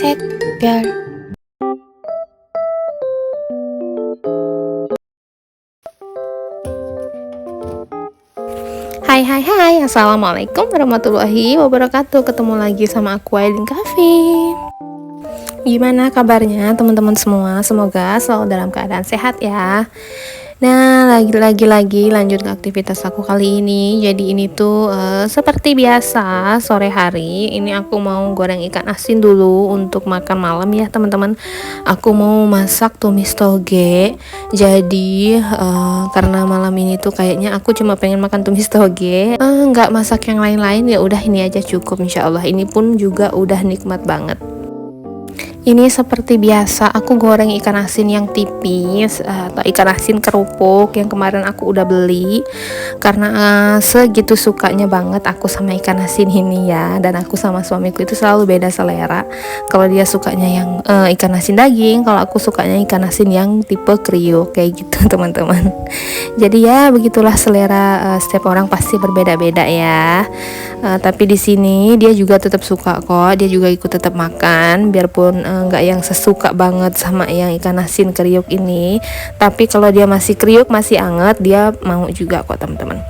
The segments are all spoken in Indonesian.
cek, biar. Hai hai hai, assalamualaikum warahmatullahi wabarakatuh. Ketemu lagi sama aku Aidin Cafe. Gimana kabarnya teman-teman semua? Semoga selalu dalam keadaan sehat ya. Nah, lagi lanjut ke aktivitas aku kali ini. Jadi ini tuh seperti biasa sore hari ini aku mau goreng ikan asin dulu untuk makan malam ya teman-teman. Aku mau masak tumis toge. Jadi karena malam ini tuh kayaknya aku cuma pengen makan tumis toge, nggak masak yang lain-lain, ya udah ini aja cukup insya Allah. Ini pun juga udah nikmat banget. Ini seperti biasa aku goreng ikan asin yang tipis atau ikan asin kerupuk yang kemarin aku udah beli karena segitu sukanya banget aku sama ikan asin ini ya. Dan aku sama suamiku itu selalu beda selera. Kalau dia sukanya yang ikan asin daging, kalau aku sukanya ikan asin yang tipe kriuk kayak gitu teman-teman. Jadi ya begitulah selera, setiap orang pasti berbeda-beda ya. Tapi di sini dia juga tetap suka kok, dia juga ikut tetap makan biarpun nggak yang sesuka banget sama yang ikan asin kriuk ini. Tapi kalau dia masih kriuk, masih anget, dia mau juga kok teman-teman.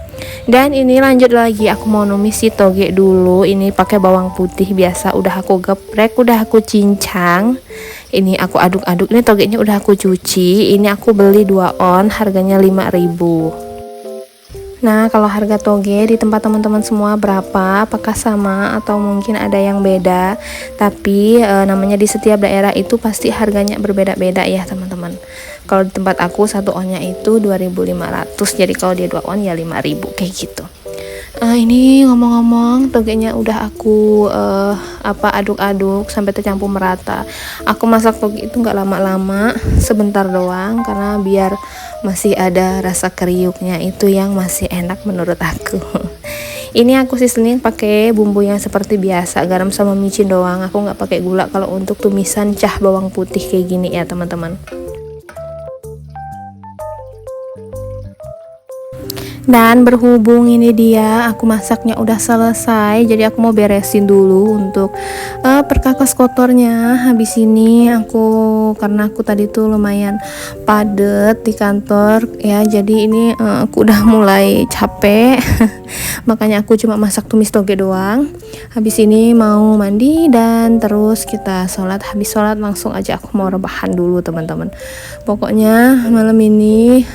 Dan ini lanjut lagi, aku mau numis si toge dulu. Ini pakai bawang putih biasa, udah aku geprek, udah aku cincang. Ini aku aduk-aduk. Ini togenya udah aku cuci. Ini aku beli 2 on, harganya 5.000. Nah, kalau harga toge di tempat teman-teman semua berapa? Apakah sama atau mungkin ada yang beda? Tapi namanya di setiap daerah itu pasti harganya berbeda-beda ya teman-teman. Kalau di tempat aku 1 onnya itu 2.500. Jadi kalau dia 2 on ya 5.000 kayak gitu. Ini ngomong-ngomong togenya udah aku aduk-aduk sampai tercampur merata. Aku masak toge itu nggak lama-lama, sebentar doang karena biar masih ada rasa kriuknya itu yang masih enak menurut aku. Ini aku seasoning pakai bumbu yang seperti biasa, garam sama micin doang. Aku nggak pakai gula kalau untuk tumisan cah bawang putih kayak gini ya teman-teman. Dan berhubung ini dia aku masaknya udah selesai, jadi aku mau beresin dulu untuk perkakas kotornya. Habis ini karena aku tadi tuh lumayan padet di kantor ya, jadi ini aku udah mulai capek. Makanya aku cuma masak tumis toge doang. Habis ini mau mandi dan terus kita sholat. Habis sholat langsung aja aku mau rebahan dulu teman-teman. Pokoknya malam ini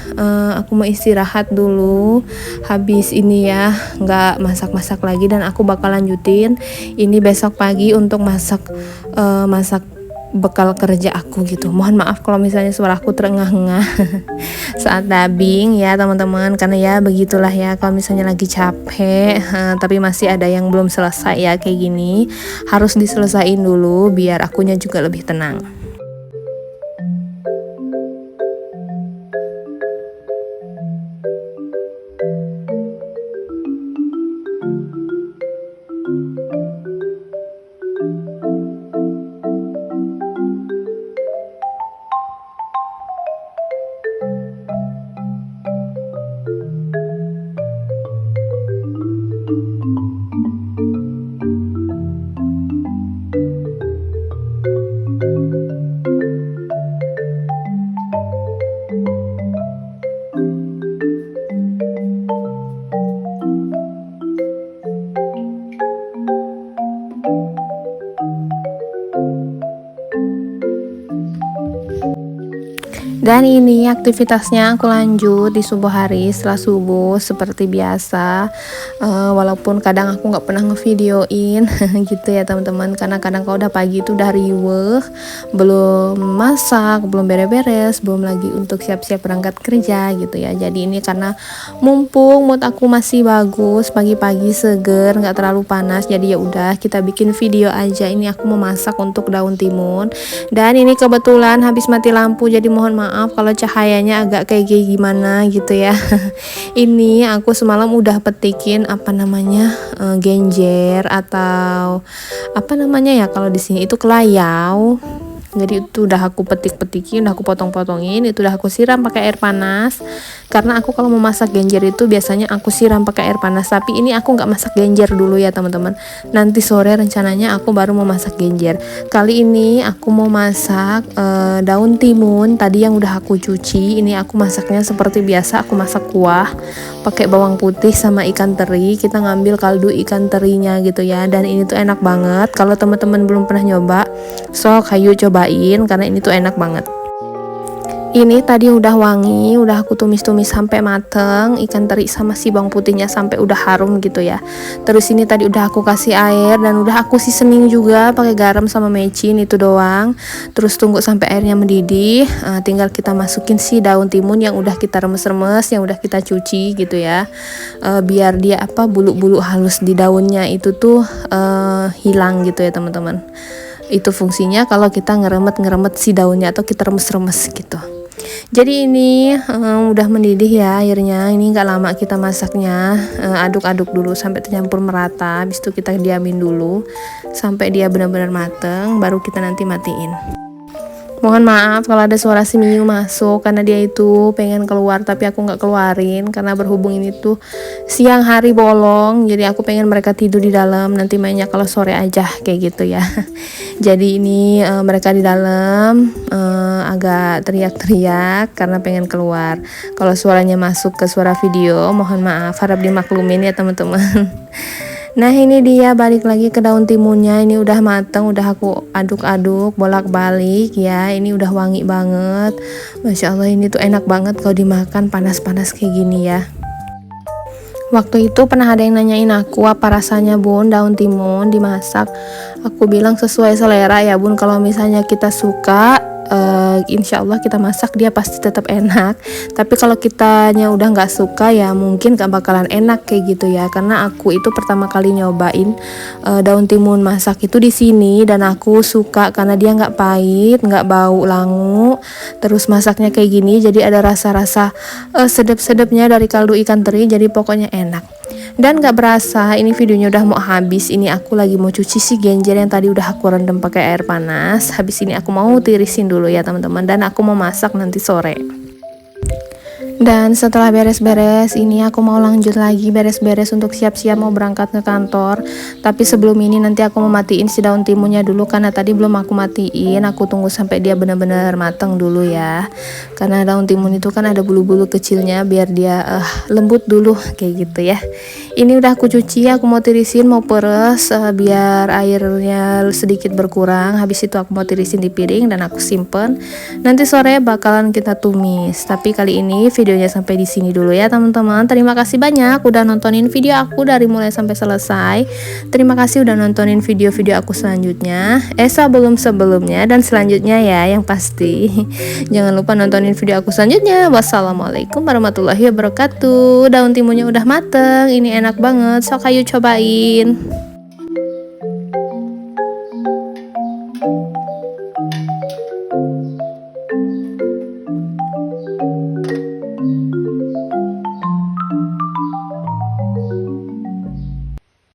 aku mau istirahat dulu. Habis ini ya nggak masak-masak lagi, dan aku bakal lanjutin ini besok pagi untuk masak bekal kerja aku gitu. Mohon maaf kalau misalnya suara aku terengah-engah saat dubbing ya teman-teman, karena ya begitulah ya, kalau misalnya lagi capek tapi masih ada yang belum selesai ya kayak gini, harus diselesain dulu biar akunya juga lebih tenang. Dan ini aktivitasnya aku lanjut di subuh hari. Setelah subuh seperti biasa, walaupun kadang aku nggak pernah ngevideoin gitu ya teman-teman, karena kadang kalau udah pagi itu udah riweuh, belum masak, belum beres-beres, belum lagi untuk siap-siap berangkat kerja gitu ya. Jadi ini karena mumpung mood aku masih bagus, pagi-pagi seger, nggak terlalu panas, jadi ya udah kita bikin video aja. Ini aku memasak untuk daun timun, dan ini kebetulan habis mati lampu, jadi mohon maaf kalau cahayanya agak kayak gimana gitu ya. Ini aku semalam udah petikin genjer atau apa namanya ya kalau di sini itu kelayau. Jadi itu udah aku petik-petikin, udah aku potong-potongin, itu udah aku siram pakai air panas. Karena aku kalau mau masak genjer itu biasanya aku siram pakai air panas, tapi ini aku nggak masak genjer dulu ya teman-teman. Nanti sore rencananya aku baru mau masak genjer. Kali ini aku mau masak daun timun tadi yang udah aku cuci. Ini aku masaknya seperti biasa, aku masak kuah pakai bawang putih sama ikan teri. Kita ngambil kaldu ikan terinya gitu ya, dan ini tuh enak banget. Kalau teman-teman belum pernah nyoba, sok hayu cobain karena ini tuh enak banget. Ini tadi udah wangi, udah aku tumis-tumis sampai mateng, ikan teri sama si bawang putihnya sampai udah harum gitu ya. Terus ini tadi udah aku kasih air dan udah aku seasoning juga pakai garam sama mecin, itu doang. Terus tunggu sampai airnya mendidih, tinggal kita masukin si daun timun yang udah kita remes-remes, yang udah kita cuci gitu ya. Biar dia bulu-bulu halus di daunnya itu tuh hilang gitu ya teman-teman. Itu fungsinya kalau kita ngeremet si daunnya atau kita remes-remes gitu. Jadi ini udah mendidih ya airnya. Ini nggak lama kita masaknya, aduk-aduk dulu sampai tercampur merata. Habis itu kita diamin dulu sampai dia benar-benar mateng, baru kita nanti matiin. Mohon maaf kalau ada suara si Miu masuk, karena dia itu pengen keluar tapi aku nggak keluarin karena berhubung ini tuh siang hari bolong, jadi aku pengen mereka tidur di dalam, nanti mainnya kalau sore aja kayak gitu ya. Jadi ini mereka di dalam agak teriak-teriak karena pengen keluar. Kalau suaranya masuk ke suara video, mohon maaf, harap dimaklumin ya teman-teman. Nah ini dia, balik lagi ke daun timunnya. Ini udah mateng, udah aku aduk-aduk bolak-balik ya. Ini udah wangi banget, Masya Allah. Ini tuh enak banget kalau dimakan panas-panas kayak gini ya. Waktu itu pernah ada yang nanyain aku apa rasanya bun daun timun dimasak. Aku bilang sesuai selera ya bun, kalau misalnya kita suka insya Allah kita masak dia pasti tetap enak. Tapi kalau kitanya udah nggak suka ya mungkin gak bakalan enak kayak gitu ya. Karena aku itu pertama kali nyobain daun timun masak itu di sini dan aku suka karena dia nggak pahit, nggak bau langu. Terus masaknya kayak gini jadi ada rasa-rasa sedep-sedepnya dari kaldu ikan teri, jadi pokoknya enak. Dan gak berasa ini videonya udah mau habis. Ini aku lagi mau cuci si genjer yang tadi udah aku rendam pakai air panas. Habis ini aku mau tirisin dulu ya teman-teman, dan aku mau masak nanti sore. Dan setelah beres-beres ini aku mau lanjut lagi beres-beres untuk siap-siap mau berangkat ke kantor. Tapi sebelum ini nanti aku mau matiin si daun timunnya dulu karena tadi belum aku matiin. Aku tunggu sampai dia benar-benar matang dulu ya. Karena daun timun itu kan ada bulu-bulu kecilnya, biar dia lembut dulu kayak gitu ya. Ini udah aku cuci, aku mau tirisin, mau peres biar airnya sedikit berkurang. Habis itu aku mau tirisin di piring dan aku simpen. Nanti sore bakalan kita tumis. Tapi kali ini videonya sampai di sini dulu ya teman-teman. Terima kasih banyak udah nontonin video aku dari mulai sampai selesai. Terima kasih udah nontonin video-video aku selanjutnya. Sebelum-sebelumnya dan selanjutnya ya yang pasti. Jangan lupa nontonin video aku selanjutnya. Wassalamualaikum warahmatullahi wabarakatuh. Daun timunnya udah mateng. Ini enak banget, sok ayo cobain.